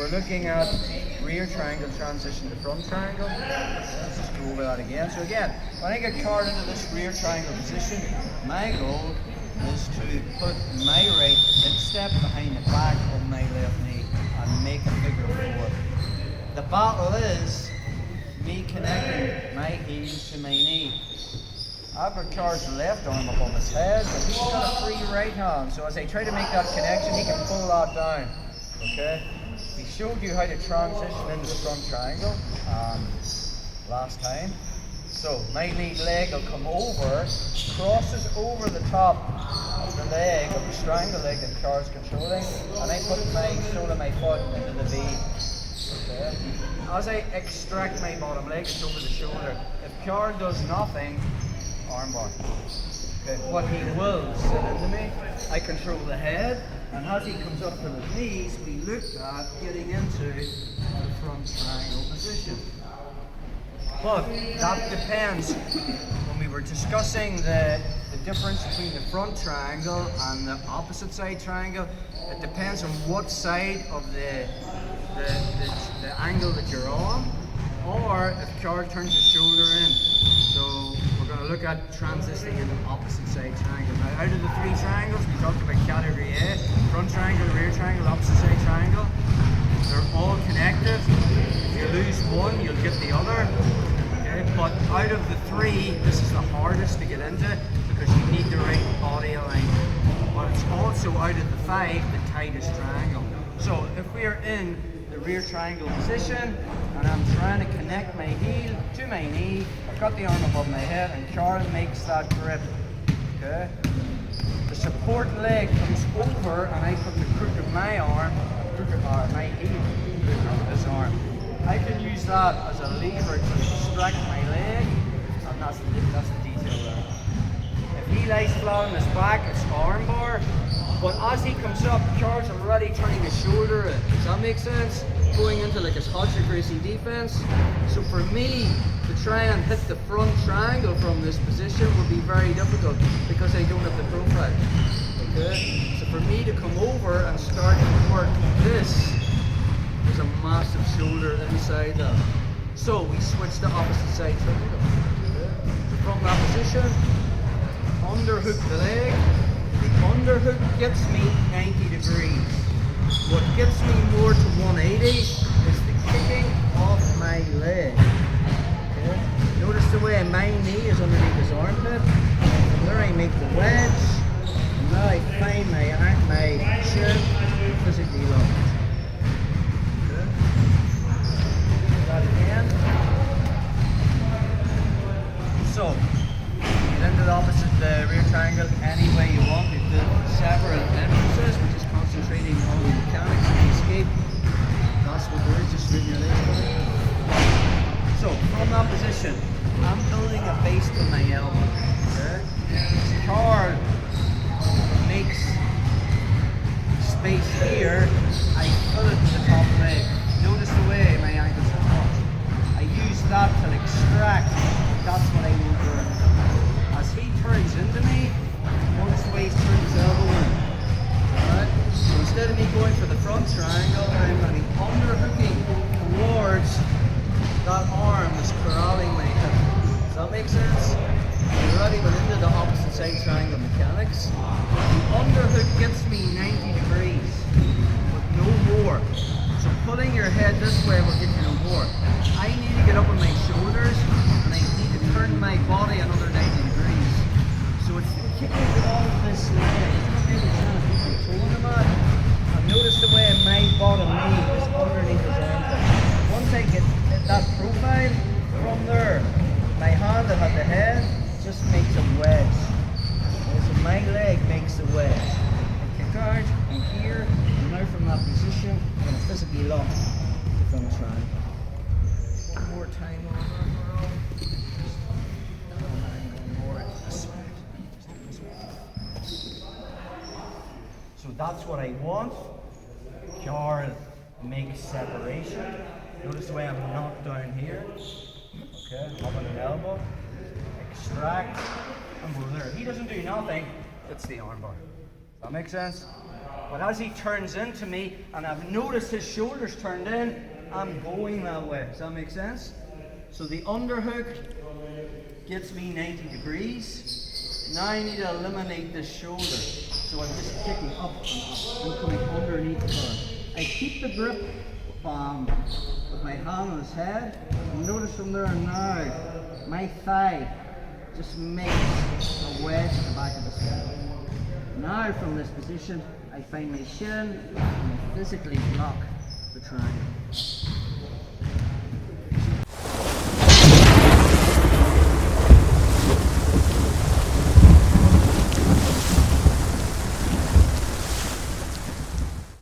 we're looking at rear triangle transition to front triangle. Let's just go over that again. So again, when I get card into this rear triangle position, my goal is to put my right instep behind the back of my left knee and make a figure four. The battle is me connecting my heel to my knee. I've got Car's left arm up on his head, but he's got a free right hand. So as I try to make that connection, he can pull that down. Okay? We showed you how to transition into the front triangle last time. So my lead leg will come over, crosses over the top of the leg, of the strangle leg that Car's controlling, and I put my sole of my foot into the V. Okay? As I extract my bottom leg, it's over the shoulder. If Car does nothing, armbar. Okay, what he will sit into me, I control the head, and as he comes up to his knees, we looked at getting into the front triangle position. But that depends. When we were discussing the difference between the front triangle and the opposite side triangle, it depends on what side of the angle that you're on, or if Car turns his shoulder in. So we're going to look at transitioning into the opposite side triangle. Now, out of the three triangles, we talked about category A, front triangle, rear triangle, opposite side triangle. They're all connected. If you lose one, you'll get the other. Okay? But out of the three, this is the hardest to get into because you need the right body alignment. But it's also out of the five, the tightest triangle. So if we are in the rear triangle position and I'm trying to connect my heel to my knee, I've got the arm above my head and Carl makes that grip. Okay? The support leg comes over and I put the crook of my arm, my heel, crook of his arm. I can use that as a lever to extract my leg, and that's the detail there. If he lays flat on his back, it's armbar. But as he comes up, Carl's already turning his shoulder in. Does that make sense? Going into like his Hodger Gracie defense. So for me to try and hit the front triangle from this position would be very difficult because I don't have the profile. Okay? So for me to come over and start to work this, there's a massive shoulder inside that. So we switch to opposite side triangle. Okay? So from that position, underhook the leg. The underhook gets me 90 degrees. What gets me more to 180 is the kicking off my leg. Okay? Notice the way my knee is underneath his armpit. From there I make the wedge. And now I find my shin physically locked. Okay? Do that again. So, get into the opposite, the rear triangle any way you want. We've done several entrances. We're just concentrating on the mechanics of the escape. That's what there is, just moving your legs. So, from that position, I'm building a base to my elbow. Okay? This car makes space here. I put it to the top leg. Notice the way my ankles are touched. I use that to extract. That's what I want to do. As he turns into me, notice the way he's turned his elbow in. Alright? So instead of me going for the front triangle, I'm going to be underhooking towards that arm that's corralling my hip. Does that make sense? We've already went into the opposite side triangle mechanics. The underhook gets me 90 degrees, but no more. So pulling your head this way will get you no more. I need to get up on my shoulders and I need to turn my body another 90 degrees. So it's the kicking off this leg. It's not really trying to put my toe on the mat. And notice the way my bottom knee is underneath his armpit. Once I get that profile from there, my hand that had the head just makes a wedge. Okay, so my leg makes the wedge. I kick out, I'm here, and now from that position, I'm going to physically lock the front triangle. One more time over. So that's what I want. Carl makes separation. Notice the way I'm knocked down here. Okay, up on an elbow. Extract and go there. He doesn't do nothing. It's the armbar. Does that make sense? But as he turns into me, and I've noticed his shoulders turned in, I'm going that way. Does that make sense? So the underhook gets me 90 degrees. Now I need to eliminate this shoulder. So I'm just kicking up and coming underneath her. I keep the grip with my hand on his head. And notice from there now, my thigh just makes a wedge at the back of his head. Now from this position, I find my shin and I physically block the triangle.